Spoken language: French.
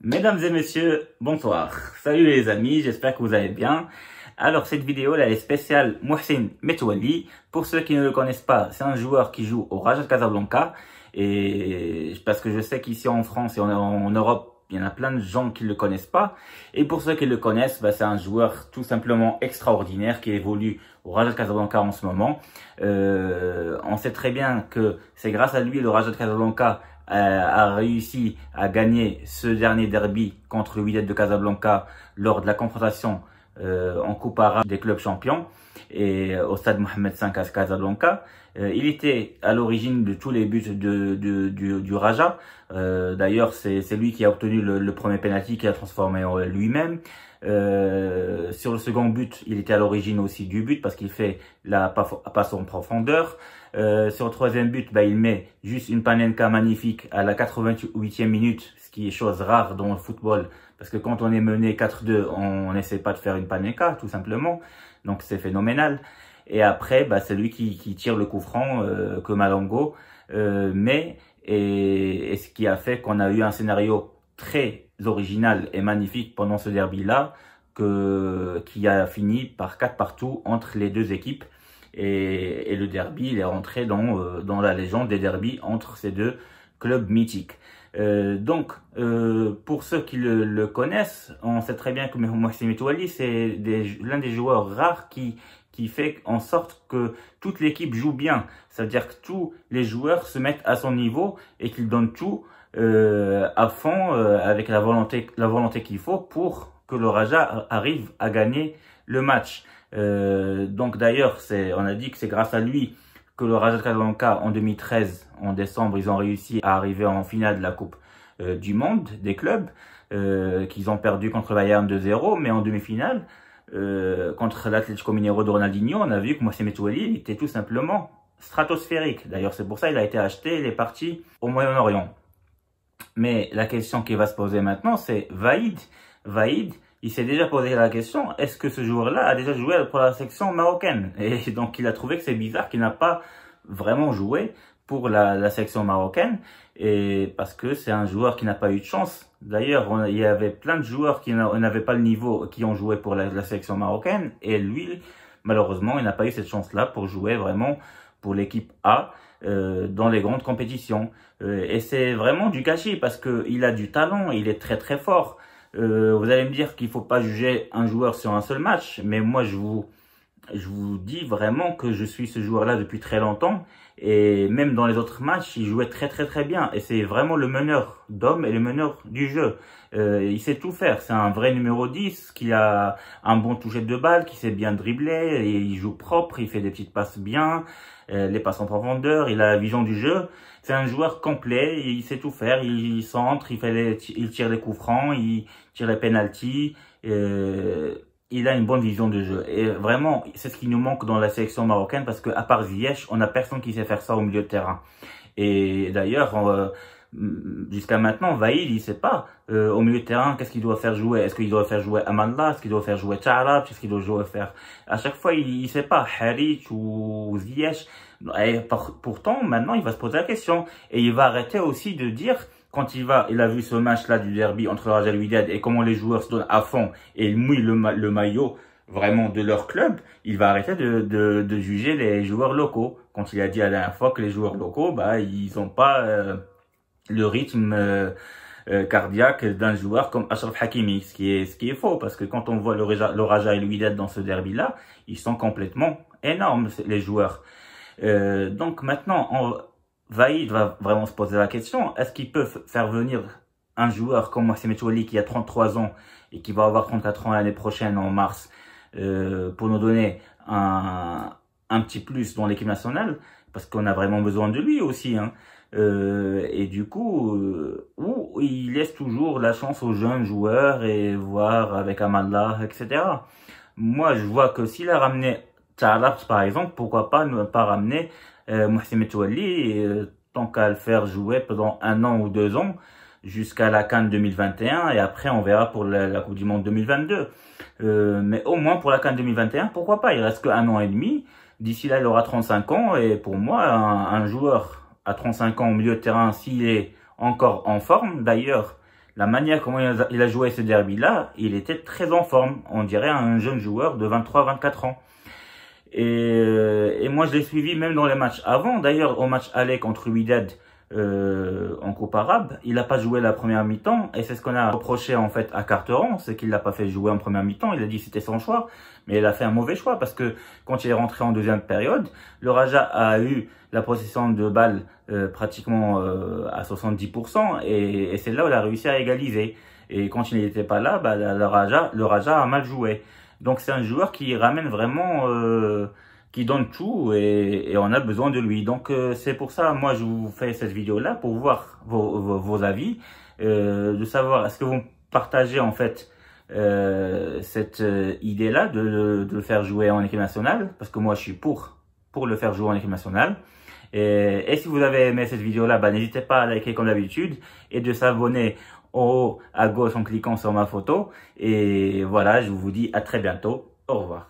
Mesdames et messieurs, bonsoir. Salut les amis, j'espère que vous allez bien. Alors cette vidéo là, elle est spéciale Mohsin Metouali. Pour ceux qui ne le connaissent pas, c'est un joueur qui joue au Raja de Casablanca. Et parce que je sais qu'ici en France et en Europe, il y en a plein de gens qui ne le connaissent pas. Et pour ceux qui le connaissent, c'est un joueur tout simplement extraordinaire qui évolue au Raja de Casablanca en ce moment. On sait très bien que c'est grâce à lui le Raja de Casablanca a réussi à gagner ce dernier derby contre le Wydad de Casablanca lors de la confrontation en Coupe arabe des clubs champions et au stade Mohamed V à Casablanca. Il était à l'origine de tous les buts du Raja. D'ailleurs, c'est lui qui a obtenu le premier penalty qu'il a transformé en lui-même. Sur le second but, il était à l'origine aussi du but parce qu'il fait la passe en profondeur. Sur le troisième but, il met juste une panenka magnifique à la 88e minute, ce qui est chose rare dans le football, parce que quand on est mené 4-2, on n'essaie pas de faire une panenka, tout simplement. Donc c'est phénoménal. Et après, c'est lui qui tire le coup franc que Malongo et ce qui a fait qu'on a eu un scénario très original et magnifique pendant ce derby-là, qui a fini par 4-partout entre les deux équipes. Et le derby, il est rentré dans la légende des derbys entre ces deux clubs mythiques. Pour ceux qui le connaissent, on sait très bien que Mohsin Metouali, c'est l'un des joueurs rares qui fait en sorte que toute l'équipe joue bien. C'est-à-dire que tous les joueurs se mettent à son niveau et qu'ils donnent tout à fond avec la volonté qu'il faut pour que le Raja arrive à gagner le match. D'ailleurs, on a dit que c'est grâce à lui que le Raja de Casablanca en 2013, en décembre, ils ont réussi à arriver en finale de la Coupe du Monde des clubs, qu'ils ont perdu contre Bayern 2-0, mais en demi-finale, contre l'Atlético Mineiro de Ronaldinho, on a vu que Mohsin Metouali était tout simplement stratosphérique. D'ailleurs, c'est pour ça qu'il a été acheté, il est parti au Moyen-Orient. Mais la question qui va se poser maintenant, c'est Vaïd, il s'est déjà posé la question, est-ce que ce joueur-là a déjà joué pour la section marocaine? Et donc, il a trouvé que c'est bizarre qu'il n'a pas vraiment joué pour la section marocaine, et parce que c'est un joueur qui n'a pas eu de chance. D'ailleurs, il y avait plein de joueurs qui n'avaient pas le niveau, qui ont joué pour la section marocaine, et lui, malheureusement, il n'a pas eu cette chance-là pour jouer vraiment pour l'équipe A dans les grandes compétitions. Et c'est vraiment du gâchis, parce qu'il a du talent, il est très très fort. Vous allez me dire qu'il faut pas juger un joueur sur un seul match, mais moi je vous dis vraiment que je suis ce joueur-là depuis très longtemps, et même dans les autres matchs, il jouait très très très bien, et c'est vraiment le meneur d'hommes et le meneur du jeu. Il sait tout faire, c'est un vrai numéro 10, qui a un bon toucher de balle, qui sait bien dribbler, et il joue propre, il fait des petites passes bien, les passes en profondeur, il a la vision du jeu. C'est un joueur complet, il sait tout faire, il centre, il tire les coups francs, il tire les pénaltys, il a une bonne vision de jeu. Et vraiment, c'est ce qui nous manque dans la sélection marocaine, parce qu'à part Ziyech, on n'a personne qui sait faire ça au milieu de terrain. Et d'ailleurs, jusqu'à maintenant, Vaïd, il sait pas au milieu de terrain qu'est-ce qu'il doit faire jouer. Est-ce qu'il doit faire jouer Amallah, est-ce qu'il doit faire jouer Tcharab, est-ce qu'il doit faire... À chaque fois, il sait pas, Harit ou Ziyech. Et pourtant, maintenant, il va se poser la question. Et il va arrêter aussi de dire, quand il a vu ce match-là du derby entre le Raja et le Wydad, et comment les joueurs se donnent à fond, et ils mouillent le maillot vraiment de leur club, il va arrêter de juger les joueurs locaux. Quand il a dit la dernière fois que les joueurs locaux, ils ont pas le rythme cardiaque d'un joueur comme Achraf Hakimi, ce qui est faux, parce que quand on voit le Raja et le Wydad dans ce derby-là, ils sont complètement énormes, les joueurs. Donc maintenant, Vaïd va vraiment se poser la question, est-ce qu'ils peuvent faire venir un joueur comme Mohsin Metouali qui a 33 ans et qui va avoir 34 ans l'année prochaine en mars, pour nous donner un petit plus dans l'équipe nationale, parce qu'on a vraiment besoin de lui aussi, hein. Et du coup, où il laisse toujours la chance aux jeunes joueurs et voir avec Amallah, etc. Moi, je vois que s'il a ramené Tcharab, par exemple, pourquoi pas ne pas ramener Mohsin Metouali, tant qu'à le faire jouer pendant 1 an ou 2 ans, jusqu'à la CAN 2021, et après on verra pour la Coupe du Monde 2022. Mais au moins pour la CAN 2021, pourquoi pas, il reste que 1 an et demi, d'ici là il aura 35 ans, et pour moi, un joueur à 35 ans au milieu de terrain, s'il est encore en forme, d'ailleurs, la manière comment il a joué ce derby-là, il était très en forme. On dirait un jeune joueur de 23-24 ans. Et moi, je l'ai suivi même dans les matchs avant. D'ailleurs, au match aller contre Wydad en Coupe arabe, il n'a pas joué la première mi-temps. Et c'est ce qu'on a reproché en fait à Carteron, c'est qu'il l'a pas fait jouer en première mi-temps. Il a dit que c'était son choix. Mais il a fait un mauvais choix parce que quand il est rentré en deuxième période, le Raja a eu la possession de balle pratiquement à 70%. Et c'est là où il a réussi à égaliser. Et quand il n'était pas là, bah, le Raja a mal joué. Donc c'est un joueur qui ramène vraiment, qui donne tout et on a besoin de lui. Donc c'est pour ça, moi je vous fais cette vidéo-là pour voir vos avis, de savoir est-ce que vous partagez en fait cette idée-là de le faire jouer en équipe nationale, parce que moi je suis pour le faire jouer en équipe nationale. Et si vous avez aimé cette vidéo-là, bah, n'hésitez pas à liker comme d'habitude et de s'abonner en haut à gauche en cliquant sur ma photo. Et voilà, je vous dis à très bientôt. Au revoir.